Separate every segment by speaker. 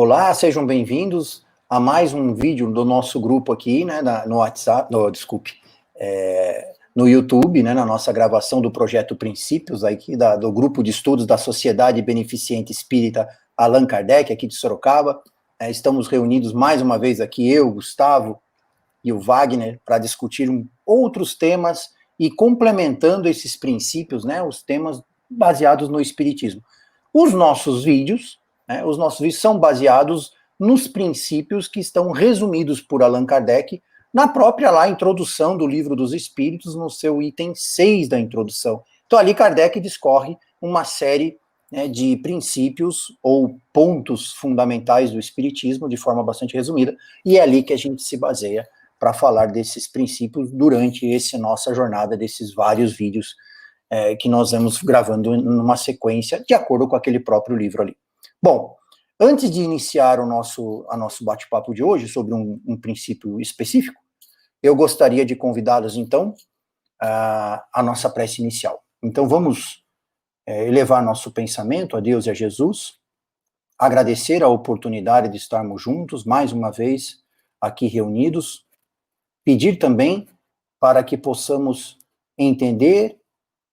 Speaker 1: Olá, sejam bem-vindos a mais um vídeo do nosso grupo aqui, né, no WhatsApp, no YouTube, né, na nossa gravação do projeto Princípios, aqui do grupo de estudos da Sociedade Beneficente Espírita Allan Kardec, aqui de Sorocaba. Estamos reunidos mais uma vez aqui, eu, Gustavo e o Wagner, para discutir outros temas e complementando esses princípios, né, os temas baseados no Espiritismo. Os nossos vídeos são baseados nos princípios que estão resumidos por Allan Kardec na própria introdução do Livro dos Espíritos, no seu item 6 da introdução. Então, ali Kardec discorre uma série de princípios ou pontos fundamentais do Espiritismo, de forma bastante resumida, e é ali que a gente se baseia para falar desses princípios durante essa nossa jornada, desses vários vídeos que nós vamos gravando numa sequência, de acordo com aquele próprio livro ali. Bom, antes de iniciar o nosso bate-papo de hoje sobre um princípio específico, eu gostaria de convidá-los, então, à nossa prece inicial. Então, vamos elevar nosso pensamento a Deus e a Jesus, agradecer a oportunidade de estarmos juntos, mais uma vez, aqui reunidos, pedir também para que possamos entender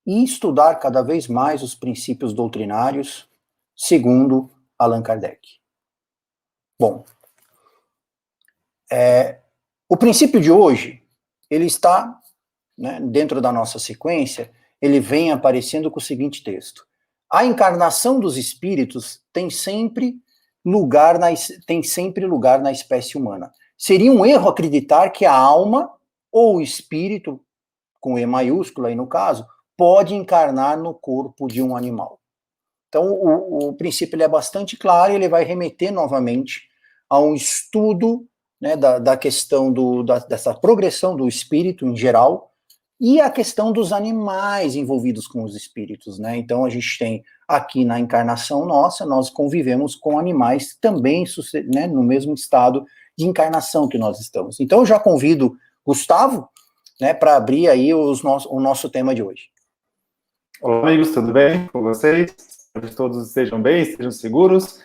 Speaker 1: e estudar cada vez mais os princípios doutrinários, segundo Allan Kardec. Bom, o princípio de hoje, ele está, dentro da nossa sequência, ele vem aparecendo com o seguinte texto: a encarnação dos espíritos tem sempre lugar na espécie humana. Seria um erro acreditar que a alma, ou o espírito, com E maiúsculo aí no caso, pode encarnar no corpo de um animal. Então, o princípio ele é bastante claro, ele vai remeter novamente a um estudo da questão dessa progressão do espírito em geral e a questão dos animais envolvidos com os espíritos, né? Então, a gente tem aqui na encarnação nossa, nós convivemos com animais também, no mesmo estado de encarnação que nós estamos. Então, eu já convido Gustavo, para abrir aí o nosso tema de hoje.
Speaker 2: Olá, amigos, tudo bem com vocês? Espero que todos estejam bem, estejam seguros.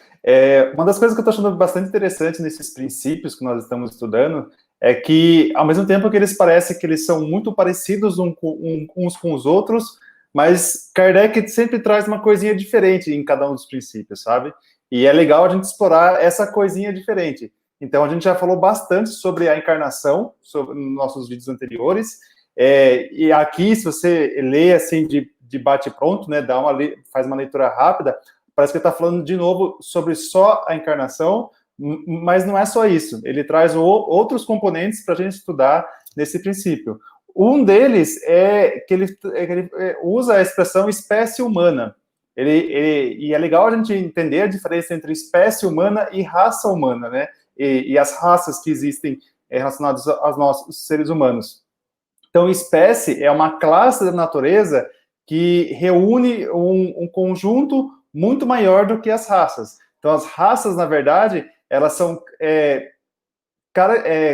Speaker 2: Uma das coisas que eu estou achando bastante interessante nesses princípios que nós estamos estudando é que, ao mesmo tempo que eles parecem que eles são muito parecidos uns com os outros, mas Kardec sempre traz uma coisinha diferente em cada um dos princípios, sabe? E é legal a gente explorar essa coisinha diferente. Então, a gente já falou bastante sobre a encarnação, nos nossos vídeos anteriores, e aqui, se você lê assim de bate-pronto, faz uma leitura rápida, parece que ele está falando de novo sobre só a encarnação, mas não é só isso. Ele traz outros componentes para a gente estudar nesse princípio. Um deles é que ele usa a expressão espécie humana. E é legal a gente entender a diferença entre espécie humana e raça humana, né? E as raças que existem relacionadas aos nossos seres humanos. Então, espécie é uma classe da natureza que reúne um conjunto muito maior do que as raças. Então, as raças, na verdade, elas são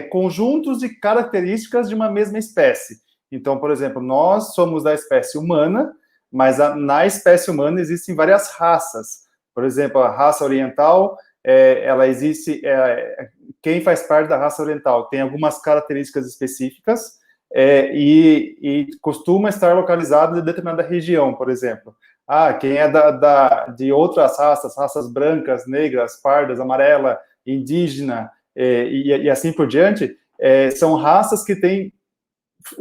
Speaker 2: conjuntos de características de uma mesma espécie. Então, por exemplo, nós somos da espécie humana, mas na espécie humana existem várias raças. Por exemplo, a raça oriental, ela existe... quem faz parte da raça oriental tem algumas características específicas, e costuma estar localizado em determinada região, por exemplo. Quem é de outras raças brancas, negras, pardas, amarela, indígena, e assim por diante, são raças que têm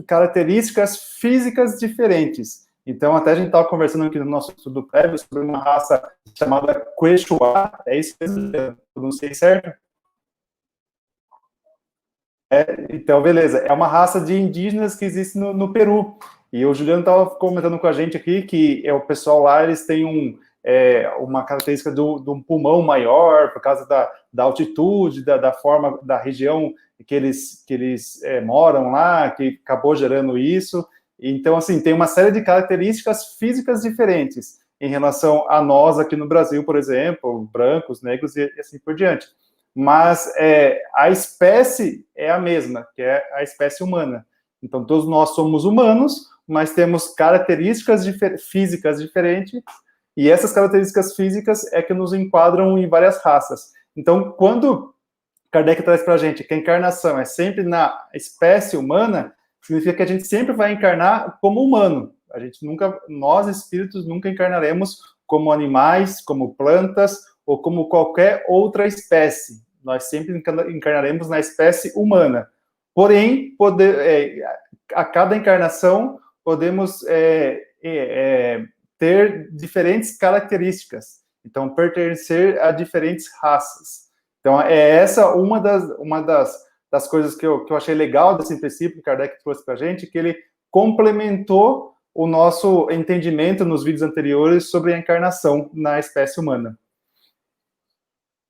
Speaker 2: características físicas diferentes. Então, até a gente estava conversando aqui no nosso estudo prévio sobre uma raça chamada Quechua, é isso mesmo? Não sei certo? Então, beleza. É uma raça de indígenas que existe no Peru. E o Juliano estava comentando com a gente aqui que o pessoal lá, eles têm uma característica de um pulmão maior, por causa da altitude, da forma, da região que eles moram lá, que acabou gerando isso. Então, assim, tem uma série de características físicas diferentes em relação a nós aqui no Brasil, por exemplo, brancos, negros e assim por diante. Mas a espécie é a mesma, que é a espécie humana. Então, todos nós somos humanos, mas temos características físicas diferentes, e essas características físicas é que nos enquadram em várias raças. Então, quando Kardec traz para a gente que a encarnação é sempre na espécie humana, significa que a gente sempre vai encarnar como humano. A gente nunca, nós espíritos nunca encarnaremos como animais, como plantas ou como qualquer outra espécie. Nós sempre encarnaremos na espécie humana. Porém, a cada encarnação podemos ter diferentes características. Então, pertencer a diferentes raças. Então, essa uma das coisas que eu achei legal desse princípio que Kardec trouxe para a gente, que ele complementou o nosso entendimento nos vídeos anteriores sobre a encarnação na espécie humana.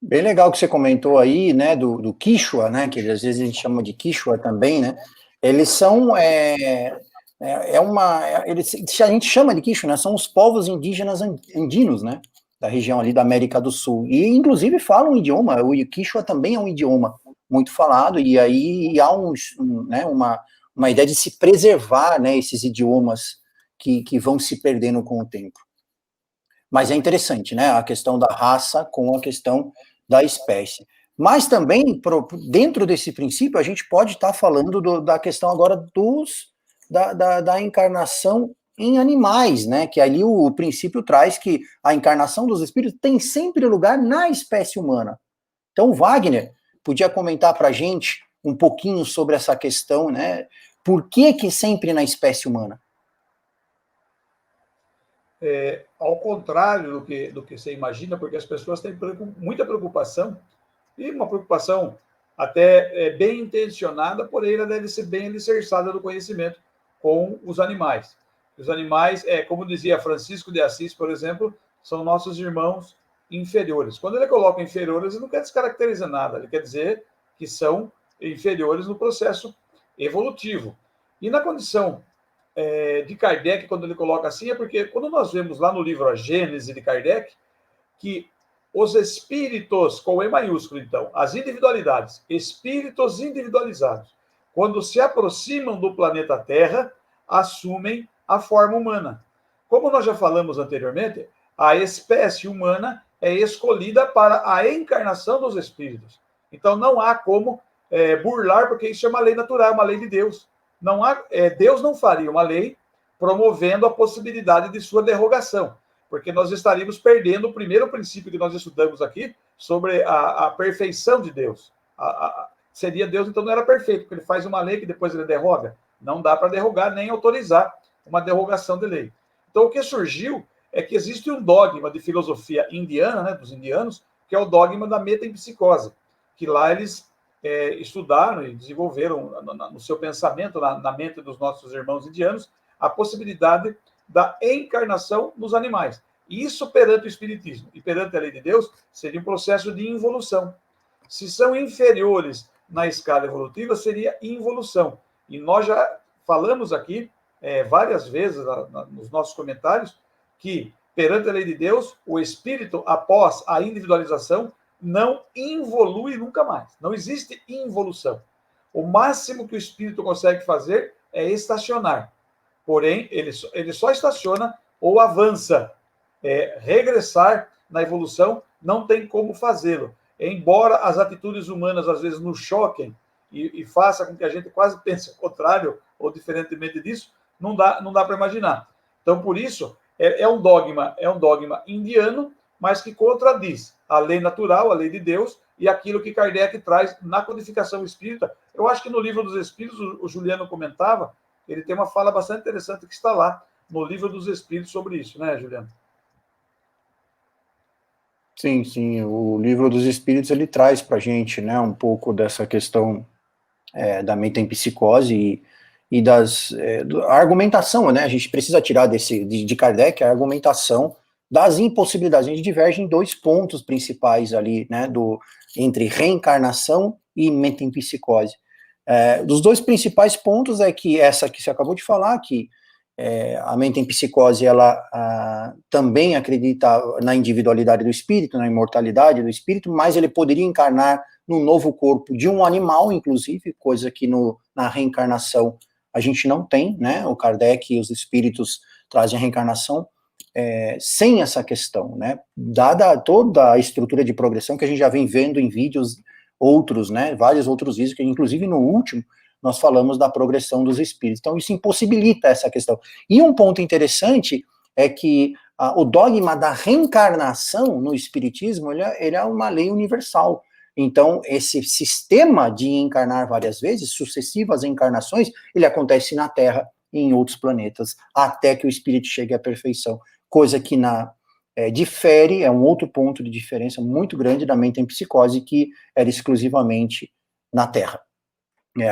Speaker 1: Bem legal que você comentou aí, né, do Quichua, né, que às vezes a gente chama de Quichua também, né, eles são, a gente chama de Quichua, né, são os povos indígenas andinos, né, da região ali da América do Sul, e inclusive falam um idioma, o Quichua também é um idioma muito falado, e aí há uma ideia de se preservar, né, esses idiomas que vão se perdendo com o tempo. Mas é interessante, né, a questão da raça com a questão da espécie. Mas também, dentro desse princípio, a gente pode estar falando da questão agora da encarnação em animais, né, que ali o princípio traz que a encarnação dos espíritos tem sempre lugar na espécie humana. Então, Wagner podia comentar para a gente um pouquinho sobre essa questão, né, por que sempre na espécie humana?
Speaker 3: Ao contrário do que você imagina, porque as pessoas têm muita preocupação, e uma preocupação até bem intencionada, porém ela deve ser bem alicerçada no conhecimento com os animais. Os animais, como dizia Francisco de Assis, por exemplo, são nossos irmãos inferiores. Quando ele coloca inferiores, ele não quer descaracterizar nada, ele quer dizer que são inferiores no processo evolutivo. E na condição de Kardec, quando ele coloca assim, é porque quando nós vemos lá no livro A Gênese de Kardec, que os espíritos, com E maiúsculo, então, as individualidades, espíritos individualizados, quando se aproximam do planeta Terra, assumem a forma humana. Como nós já falamos anteriormente, a espécie humana é escolhida para a encarnação dos espíritos. Então, não há como burlar, porque isso é uma lei natural, uma lei de Deus. Não há, Deus não faria uma lei promovendo a possibilidade de sua derrogação, porque nós estaríamos perdendo o primeiro princípio que nós estudamos aqui sobre a perfeição de Deus. Seria Deus, então não era perfeito, porque ele faz uma lei que depois ele derroga. Não dá para derrogar nem autorizar uma derrogação de lei. Então o que surgiu é que existe um dogma de filosofia indiana, né, dos indianos, que é o dogma da metempsicose, que lá eles estudaram e desenvolveram no seu pensamento, na mente dos nossos irmãos indianos, a possibilidade da encarnação nos animais. E isso perante o Espiritismo e perante a lei de Deus seria um processo de involução. Se são inferiores na escala evolutiva, seria involução. E nós já falamos aqui várias vezes nos nossos comentários que perante a lei de Deus, o espírito, após a individualização, não involui nunca mais. Não existe involução. O máximo que o espírito consegue fazer é estacionar. Porém, ele só estaciona ou avança. Regressar na evolução não tem como fazê-lo. Embora as atitudes humanas às vezes nos choquem e faça com que a gente quase pense o contrário ou diferentemente disso, não dá para imaginar. Então, por isso, é um dogma indiano, mas que contradiz a lei natural, a lei de Deus, e aquilo que Kardec traz na codificação espírita. Eu acho que no Livro dos Espíritos, o Juliano comentava, ele tem uma fala bastante interessante que está lá no Livro dos Espíritos sobre isso, né, Juliano?
Speaker 1: Sim, sim, o Livro dos Espíritos, ele traz para a gente, né, um pouco dessa questão da metempsicose e a argumentação, né, a gente precisa tirar de Kardec a argumentação das impossibilidades. A gente diverge em dois pontos principais ali, né, entre reencarnação e metempsicose. Dos dois principais pontos é que essa que você acabou de falar, que a metempsicose, ela também acredita na individualidade do espírito, na imortalidade do espírito, mas ele poderia encarnar num novo corpo de um animal, inclusive, coisa que na reencarnação a gente não tem, né, o Kardec e os espíritos trazem a reencarnação sem essa questão, né? Dada toda a estrutura de progressão que a gente já vem vendo em vídeos outros, né? Vários outros vídeos, que inclusive no último nós falamos da progressão dos espíritos. Então isso impossibilita essa questão. E um ponto interessante é que o dogma da reencarnação no espiritismo, ele é uma lei universal. Então, esse sistema de encarnar várias vezes, sucessivas encarnações, ele acontece na Terra e em outros planetas, até que o espírito chegue à perfeição. Coisa que difere, é um outro ponto de diferença muito grande da mente em psicose, que era exclusivamente na Terra,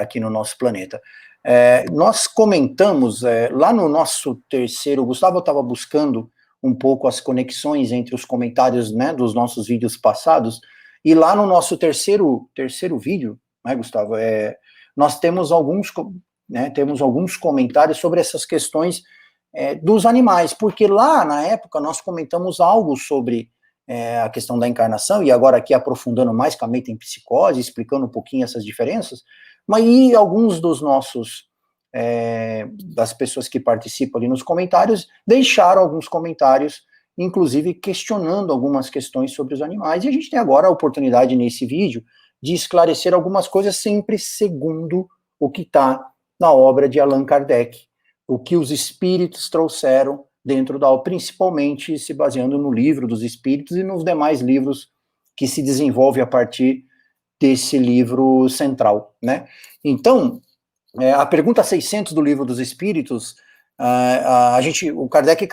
Speaker 1: aqui no nosso planeta. Nós comentamos, lá no nosso terceiro, o Gustavo estava buscando um pouco as conexões entre os comentários, né, dos nossos vídeos passados, e lá no nosso terceiro vídeo, né, Gustavo, nós temos alguns comentários sobre essas questões dos animais, porque lá, na época, nós comentamos algo sobre a questão da encarnação, e agora aqui aprofundando mais com a mente em psicose, explicando um pouquinho essas diferenças, mas e alguns dos nossos, das pessoas que participam ali nos comentários, deixaram alguns comentários, inclusive questionando algumas questões sobre os animais, e a gente tem agora a oportunidade nesse vídeo de esclarecer algumas coisas sempre segundo o que está na obra de Allan Kardec, o que os espíritos trouxeram dentro da obra, principalmente se baseando no livro dos espíritos e nos demais livros que se desenvolvem a partir desse livro central, né? Então, a pergunta 600 do livro dos espíritos, o Kardec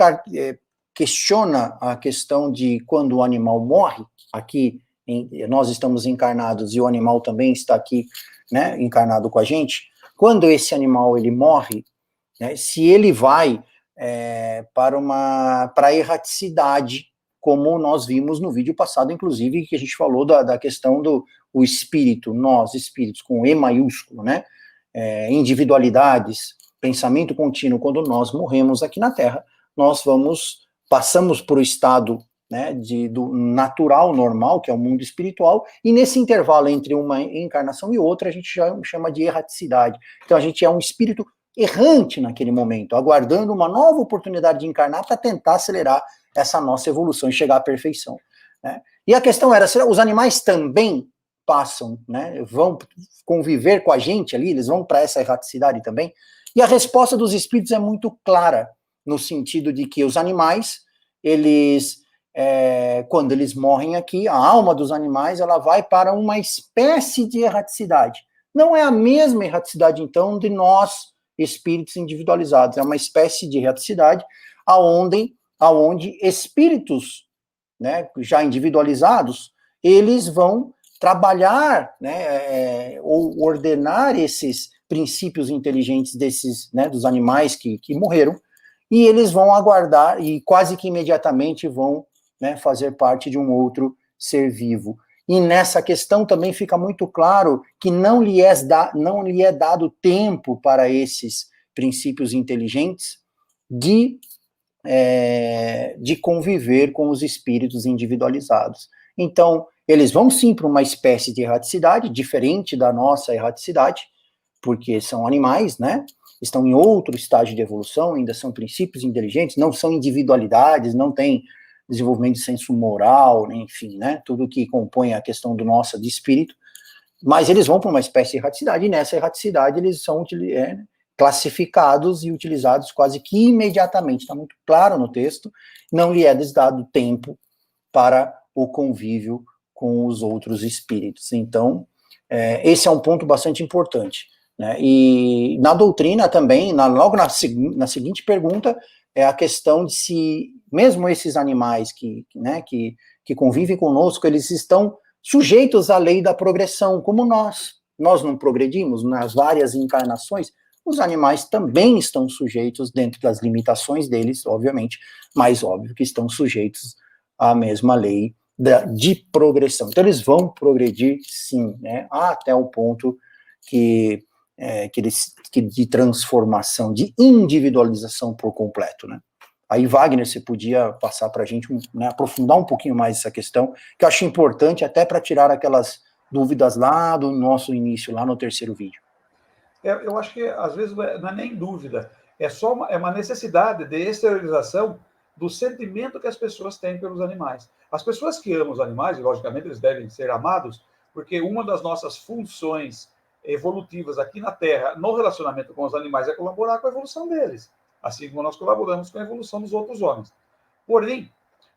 Speaker 1: questiona a questão de quando o animal morre, aqui nós estamos encarnados e o animal também está aqui, né, encarnado com a gente. Quando esse animal ele morre, né, se ele vai para a erraticidade, como nós vimos no vídeo passado, inclusive, que a gente falou da questão do espírito, nós, espíritos, com E maiúsculo, né, individualidades, pensamento contínuo, quando nós morremos aqui na Terra, nós passamos por o estado, né, do natural, normal, que é o mundo espiritual, e nesse intervalo entre uma encarnação e outra, a gente já chama de erraticidade. Então, a gente é um espírito errante naquele momento, aguardando uma nova oportunidade de encarnar para tentar acelerar essa nossa evolução e chegar à perfeição, né? E a questão era, os animais também passam, né, vão conviver com a gente ali, eles vão para essa erraticidade também? E a resposta dos espíritos é muito clara, no sentido de que os animais, quando eles morrem aqui, a alma dos animais, ela vai para uma espécie de erraticidade. Não é a mesma erraticidade, então, de nós, espíritos individualizados, é uma espécie de erraticidade aonde espíritos, né, já individualizados, eles vão trabalhar, né, ou ordenar esses princípios inteligentes desses, né, dos animais que morreram, e eles vão aguardar e quase que imediatamente vão, né, fazer parte de um outro ser vivo. E nessa questão também fica muito claro que não lhe é dado tempo para esses princípios inteligentes de conviver com os espíritos individualizados. Então, eles vão sim para uma espécie de erraticidade, diferente da nossa erraticidade, porque são animais, né? Estão em outro estágio de evolução, ainda são princípios inteligentes, não são individualidades, não tem desenvolvimento de senso moral, enfim, né? Tudo que compõe a questão do nosso de espírito, mas eles vão para uma espécie de erraticidade, e nessa erraticidade eles são classificados e utilizados quase que imediatamente, está muito claro no texto, não lhe é dado tempo para o convívio com os outros espíritos. Então, esse é um ponto bastante importante, né? E na doutrina também, logo na seguinte pergunta, é a questão de se, mesmo esses animais que convivem conosco, eles estão sujeitos à lei da progressão, como nós não progredimos nas várias encarnações, os animais também estão sujeitos, dentro das limitações deles, obviamente, mas óbvio que estão sujeitos à mesma lei de progressão. Então, eles vão progredir, sim, né, até o ponto de transformação, de individualização por completo, né. Aí, Wagner, você podia passar para a gente, né, aprofundar um pouquinho mais essa questão, que eu acho importante até para tirar aquelas dúvidas lá do nosso início, lá no terceiro vídeo.
Speaker 3: Eu acho que, às vezes, não é nem dúvida, é só uma necessidade de exteriorização do sentimento que as pessoas têm pelos animais. As pessoas que amam os animais, e logicamente eles devem ser amados, porque uma das nossas funções evolutivas aqui na Terra, no relacionamento com os animais, é colaborar com a evolução deles, assim como nós colaboramos com a evolução dos outros homens. Porém,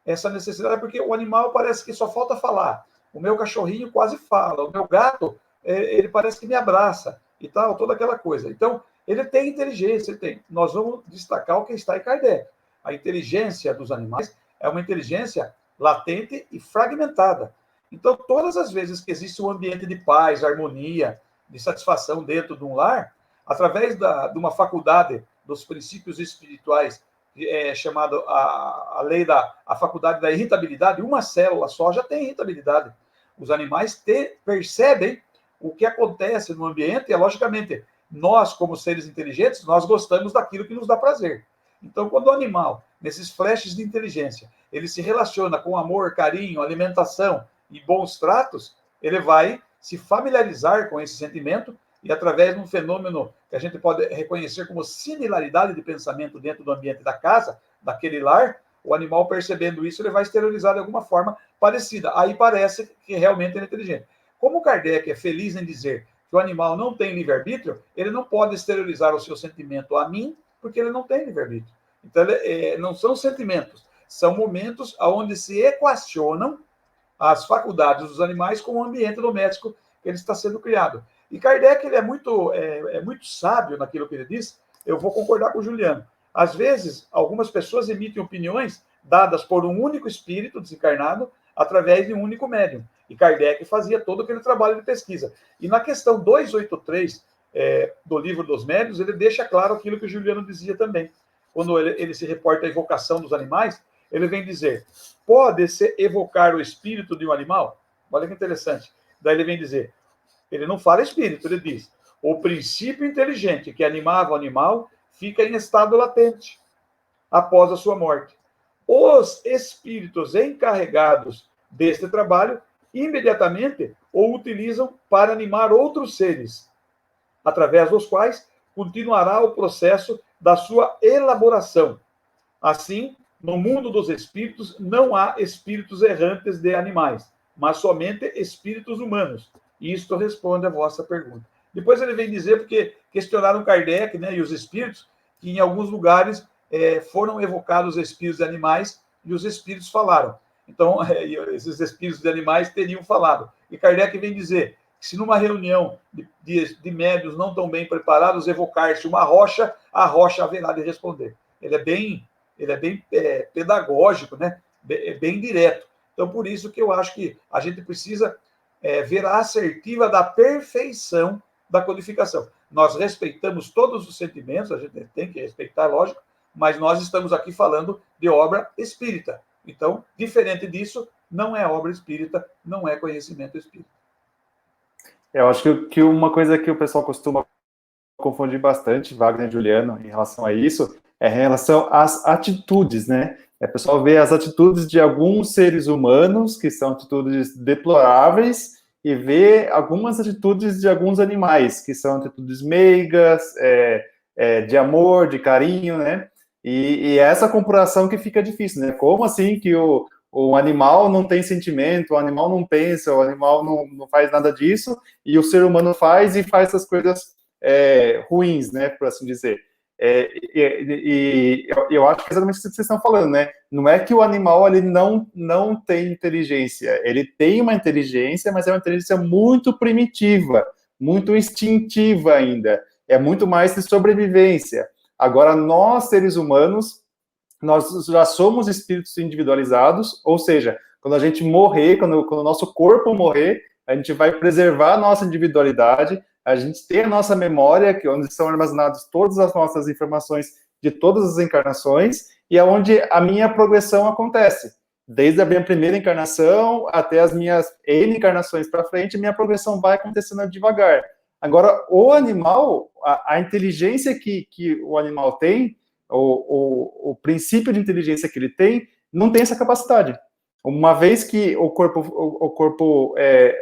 Speaker 3: essa necessidade é porque o animal parece que só falta falar. O meu cachorrinho quase fala, o meu gato, ele parece que me abraça e tal, toda aquela coisa. Então, ele tem inteligência, ele tem. Nós vamos destacar o que está em Kardec. A inteligência dos animais é uma inteligência latente e fragmentada. Então, todas as vezes que existe um ambiente de paz, harmonia, de satisfação dentro de um lar, através de uma faculdade dos princípios espirituais, chamada a lei a faculdade da irritabilidade, uma célula só já tem irritabilidade. Os animais percebem o que acontece no ambiente e, logicamente, nós, como seres inteligentes, nós gostamos daquilo que nos dá prazer. Então, quando o animal, nesses flashes de inteligência, ele se relaciona com amor, carinho, alimentação e bons tratos, ele vai se familiarizar com esse sentimento e, através de um fenômeno que a gente pode reconhecer como similaridade de pensamento dentro do ambiente da casa, daquele lar, o animal, percebendo isso, ele vai exteriorizar de alguma forma parecida. Aí parece que realmente ele é inteligente. Como Kardec é feliz em dizer que o animal não tem livre-arbítrio, ele não pode exteriorizar o seu sentimento a mim, porque ele não tem livre-arbítrio. Então, não são sentimentos, são momentos onde se equacionam as faculdades dos animais com o ambiente doméstico que ele está sendo criado. E Kardec ele é muito sábio naquilo que ele diz. Eu vou concordar com o Juliano. Às vezes, algumas pessoas emitem opiniões dadas por um único espírito desencarnado através de um único médium. E Kardec fazia todo aquele trabalho de pesquisa. E na questão 283 do Livro dos Médiuns, ele deixa claro aquilo que o Juliano dizia também. Quando ele se reporta à evocação dos animais, ele vem dizer, pode-se evocar o espírito de um animal? Olha que interessante. Daí ele vem dizer, ele não fala espírito, ele diz, o princípio inteligente que animava o animal fica em estado latente após a sua morte. Os espíritos encarregados deste trabalho imediatamente o utilizam para animar outros seres, através dos quais continuará o processo da sua elaboração. Assim, no mundo dos espíritos não há espíritos errantes de animais, mas somente espíritos humanos. Isto responde à vossa pergunta. Depois ele vem dizer, porque questionaram Kardec, né, e os espíritos, que em alguns lugares foram evocados espíritos de animais e os espíritos falaram. Então, esses espíritos de animais teriam falado. E Kardec vem dizer que se numa reunião de médiuns não tão bem preparados evocar-se uma rocha, a rocha haverá de responder. Ele é bem pedagógico, né? Bem direto. Então, por isso que eu acho que a gente precisa ver a assertiva da perfeição da codificação. Nós respeitamos todos os sentimentos, a gente tem que respeitar, lógico, mas nós estamos aqui falando de obra espírita. Então, diferente disso, não é obra espírita, não é conhecimento espírita.
Speaker 2: Eu acho que uma coisa que o pessoal costuma confundir bastante, Wagner e Juliano, em relação a isso, é em relação às atitudes, né? O pessoal vê as atitudes de alguns seres humanos, que são atitudes deploráveis, e vê algumas atitudes de alguns animais, que são atitudes meigas, de amor, de carinho, né? E essa comparação que fica difícil, né? Como assim que o animal não tem sentimento, o animal não pensa, o animal não faz nada disso, e o ser humano faz essas coisas ruins, né? Por assim dizer. Eu acho que é exatamente isso que vocês estão falando, né? Não é que o animal ele não tem inteligência, ele tem uma inteligência, mas é uma inteligência muito primitiva, muito instintiva ainda, é muito mais de sobrevivência. Agora, nós, seres humanos, nós já somos espíritos individualizados, ou seja, quando a gente morrer, quando o nosso corpo morrer, a gente vai preservar a nossa individualidade, a gente tem a nossa memória, que onde são armazenadas todas as nossas informações de todas as encarnações, e é onde a minha progressão acontece. Desde a minha primeira encarnação até as minhas N encarnações para frente, minha progressão vai acontecendo devagar. Agora, o animal, a inteligência que o animal tem, o princípio de inteligência que ele tem, não tem essa capacidade. Uma vez que o corpo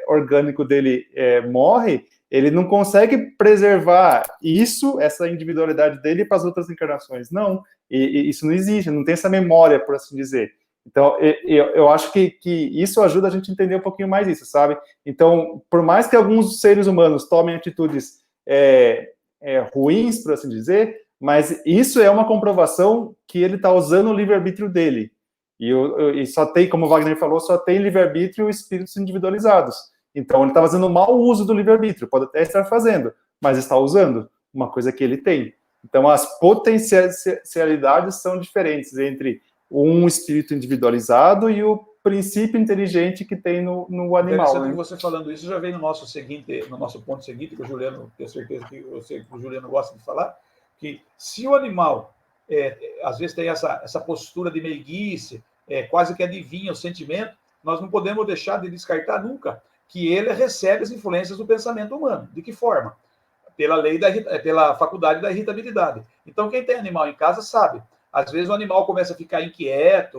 Speaker 2: orgânico dele morre, ele não consegue preservar essa individualidade dele para as outras encarnações. Não, E isso não existe, não tem essa memória, por assim dizer. Então, eu acho que isso ajuda a gente a entender um pouquinho mais isso, sabe? Então, por mais que alguns seres humanos tomem atitudes ruins, por assim dizer, mas isso é uma comprovação que ele está usando o livre-arbítrio dele. E só tem, como o Wagner falou, só tem livre-arbítrio espíritos individualizados. Então, ele está fazendo mau uso do livre-arbítrio, pode até estar fazendo, mas está usando uma coisa que ele tem. Então, as potencialidades são diferentes entre um espírito individualizado e o princípio inteligente que tem no animal.
Speaker 3: Interessante,
Speaker 2: né?
Speaker 3: que você falando isso já vem no nosso ponto seguinte, que o Juliano, tenho certeza que o Juliano gosta de falar, que se o animal às vezes tem essa postura de meiguice, quase que adivinha o sentimento, nós não podemos deixar de descartar nunca que ele recebe as influências do pensamento humano. De que forma? Pela faculdade da irritabilidade. Então, quem tem animal em casa sabe. Às vezes o animal começa a ficar inquieto,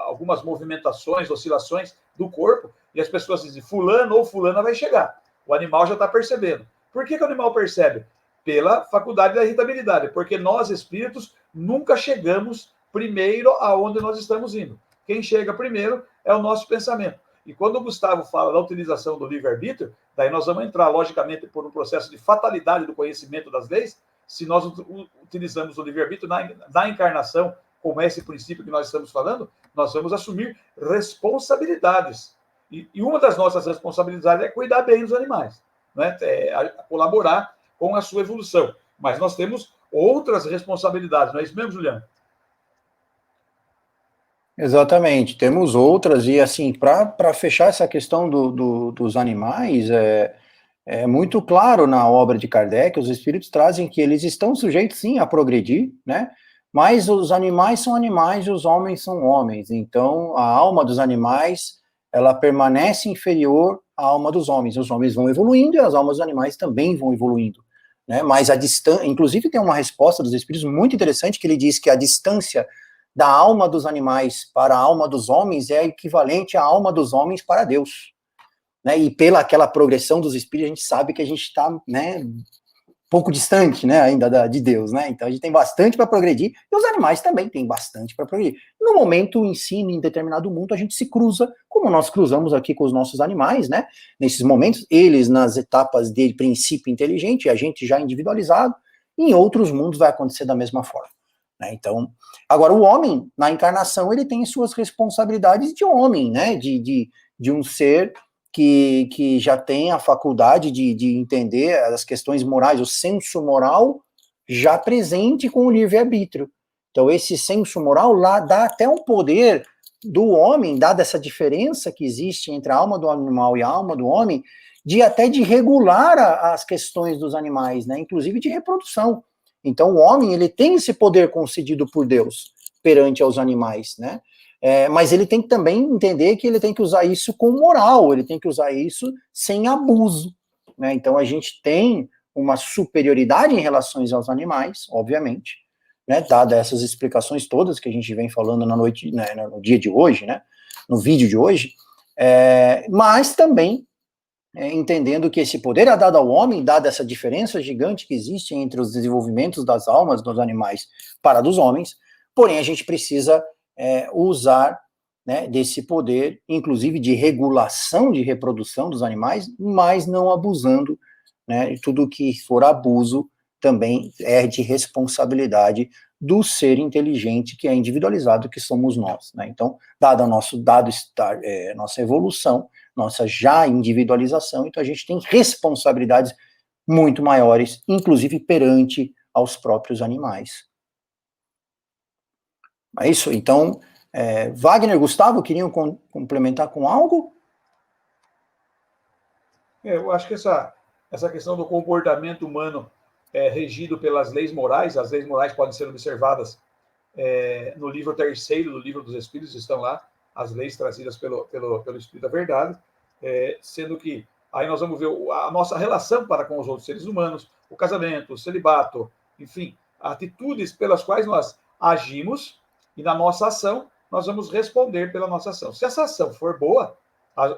Speaker 3: algumas movimentações, oscilações do corpo, e as pessoas dizem, fulano ou fulana vai chegar. O animal já está percebendo. Por que o animal percebe? Pela faculdade da irritabilidade, porque nós, espíritos, nunca chegamos primeiro aonde nós estamos indo. Quem chega primeiro é o nosso pensamento. E quando o Gustavo fala da utilização do livre-arbítrio, daí nós vamos entrar, logicamente, por um processo de fatalidade do conhecimento das leis. Se nós utilizamos o livre-arbítrio na encarnação, como é esse princípio que nós estamos falando, nós vamos assumir responsabilidades. E uma das nossas responsabilidades é cuidar bem dos animais, né? Colaborar com a sua evolução. Mas nós temos outras responsabilidades, não é isso mesmo, Juliano?
Speaker 1: Exatamente, temos outras, e assim, para fechar essa questão dos animais, é muito claro na obra de Kardec, os espíritos trazem que eles estão sujeitos, sim, a progredir, né? Mas os animais são animais e os homens são homens. Então, a alma dos animais, ela permanece inferior à alma dos homens. Os homens vão evoluindo e as almas dos animais também vão evoluindo, né? Mas a distância, inclusive tem uma resposta dos espíritos muito interessante, que ele diz que a distância da alma dos animais para a alma dos homens é equivalente à alma dos homens para Deus. Né, e pela aquela progressão dos espíritos, a gente sabe que a gente está, né, um pouco distante, né, ainda de Deus, né, então a gente tem bastante para progredir, e os animais também têm bastante para progredir. No momento em si, em determinado mundo, a gente se cruza, como nós cruzamos aqui com os nossos animais, né, nesses momentos, eles nas etapas de princípio inteligente, a gente já individualizado, e em outros mundos vai acontecer da mesma forma. Né, então, agora o homem, na encarnação, ele tem suas responsabilidades de homem, né, de um ser que já tem a faculdade de entender as questões morais, o senso moral já presente com o livre-arbítrio. Então, esse senso moral lá dá até um poder do homem, dada essa diferença que existe entre a alma do animal e a alma do homem, de regular as questões dos animais, né, inclusive de reprodução. Então, o homem, ele tem esse poder concedido por Deus perante aos animais, né, mas ele tem que também entender que ele tem que usar isso com moral, ele tem que usar isso sem abuso, né? Então a gente tem uma superioridade em relação aos animais, obviamente, né? Dada essas explicações todas que a gente vem falando na noite, né, no dia de hoje, né? No vídeo de hoje, mas também entendendo que esse poder é dado ao homem, dada essa diferença gigante que existe entre os desenvolvimentos das almas dos animais para dos homens, porém a gente precisa usar, né, desse poder, inclusive de regulação de reprodução dos animais, mas não abusando, né, e tudo que for abuso também é de responsabilidade do ser inteligente que é individualizado, que somos nós, né? Então, nossa evolução, nossa já individualização, então a gente tem responsabilidades muito maiores, inclusive perante aos próprios animais. É isso? Então, Wagner, Gustavo, queriam complementar com algo?
Speaker 3: Eu acho que essa questão do comportamento humano regido pelas leis morais, as leis morais podem ser observadas no livro 3º do Livro dos Espíritos, estão lá, as leis trazidas pelo Espírito da Verdade, sendo que aí nós vamos ver a nossa relação para com os outros seres humanos, o casamento, o celibato, enfim, atitudes pelas quais nós agimos, e na nossa ação, nós vamos responder pela nossa ação. Se essa ação for boa,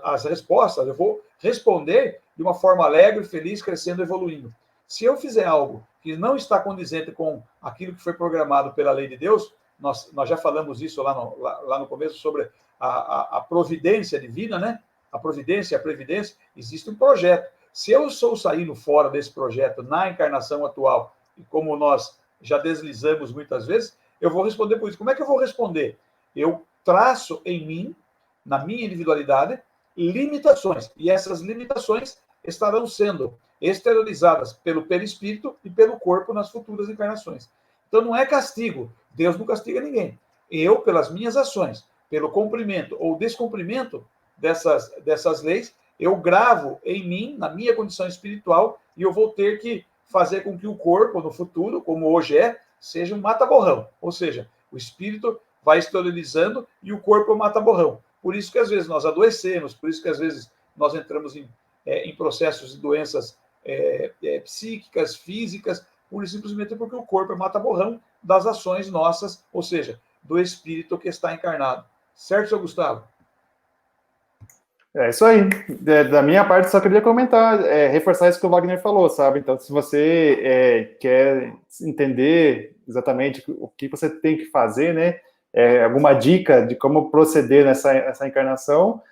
Speaker 3: as respostas, eu vou responder de uma forma alegre, feliz, crescendo, evoluindo. Se eu fizer algo que não está condizente com aquilo que foi programado pela lei de Deus, nós já falamos isso lá no começo sobre a providência divina, né? A providência e a previdência, existe um projeto. Se eu sou saindo fora desse projeto na encarnação atual, e como nós já deslizamos muitas vezes, eu vou responder por isso. Como é que eu vou responder? Eu traço em mim, na minha individualidade, limitações. E essas limitações estarão sendo exteriorizadas pelo perispírito e pelo corpo nas futuras encarnações. Então não é castigo. Deus não castiga ninguém. Eu, pelas minhas ações, pelo cumprimento ou descumprimento dessas leis, eu gravo em mim, na minha condição espiritual, e eu vou ter que fazer com que o corpo, no futuro, como hoje seja um mata-borrão. Ou seja, o espírito vai exteriorizando e o corpo é um mata-borrão. Por isso que às vezes nós adoecemos, por isso que às vezes nós entramos em processos de doenças psíquicas, físicas, simplesmente porque o corpo é mata-borrão das ações nossas, ou seja, do espírito que está encarnado. Certo, seu Gustavo?
Speaker 2: É isso aí. Da minha parte, só queria comentar, reforçar isso que o Wagner falou, sabe? Então, se você quer entender exatamente o que você tem que fazer, né? Alguma dica de como proceder nessa encarnação,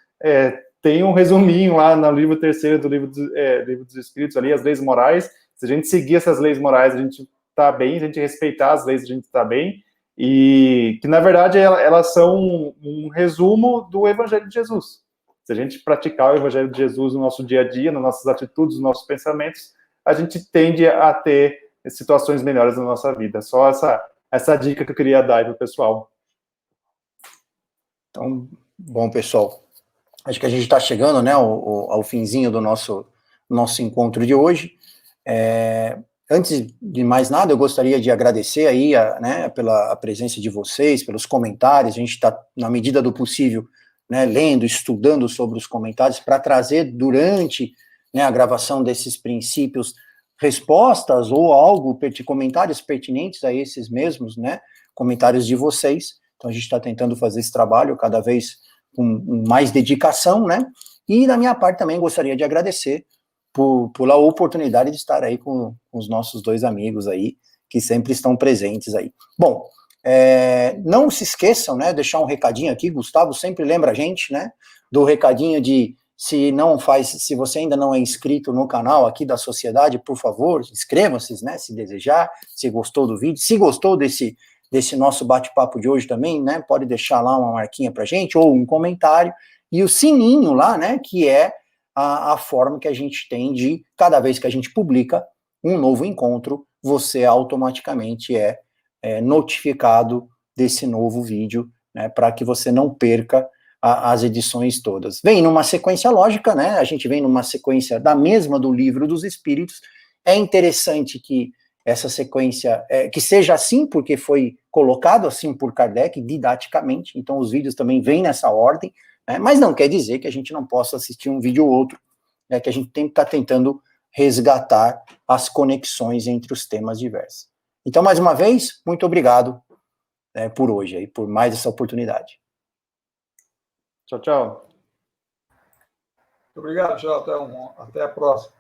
Speaker 2: tem um resuminho lá no livro 3º do livro dos Espíritos, ali, as leis morais. Se a gente seguir essas leis morais, a gente está bem, se a gente respeitar as leis, a gente está bem. E que, na verdade, elas são um resumo do Evangelho de Jesus. Se a gente praticar o Evangelho de Jesus no nosso dia a dia, nas nossas atitudes, nos nossos pensamentos, a gente tende a ter situações melhores na nossa vida. Só essa dica que eu queria dar aí para o pessoal.
Speaker 1: Então, bom, pessoal, acho que a gente está chegando, né, ao finzinho do nosso encontro de hoje. Antes de mais nada, eu gostaria de agradecer aí, né, pela presença de vocês, pelos comentários. A gente está, na medida do possível, né, lendo, estudando sobre os comentários, para trazer durante, né, a gravação desses princípios respostas ou comentários pertinentes a esses mesmos, né, comentários de vocês. Então a gente está tentando fazer esse trabalho cada vez com mais dedicação, né, e da minha parte também gostaria de agradecer pela oportunidade de estar aí com os nossos dois amigos aí, que sempre estão presentes aí. Bom, não se esqueçam, né, deixar um recadinho aqui, Gustavo sempre lembra a gente, né, do recadinho de, se você ainda não é inscrito no canal aqui da Sociedade, por favor, inscrevam-se, né, se desejar, se gostou do vídeo, se gostou desse nosso bate-papo de hoje também, né, pode deixar lá uma marquinha pra gente, ou um comentário, e o sininho lá, né, que é a forma que a gente tem de, cada vez que a gente publica um novo encontro, você automaticamente notificado desse novo vídeo, né, para que você não perca as edições todas. Vem numa sequência lógica, né, a gente vem numa sequência da mesma do Livro dos Espíritos. É interessante que essa sequência, que seja assim, porque foi colocado assim por Kardec, didaticamente, então os vídeos também vêm nessa ordem, né, mas não quer dizer que a gente não possa assistir um vídeo ou outro, né, que a gente tem que estar tentando resgatar as conexões entre os temas diversos. Então, mais uma vez, muito obrigado por hoje, aí, por mais essa oportunidade.
Speaker 2: Tchau, tchau.
Speaker 3: Muito obrigado, tchau, até a próxima.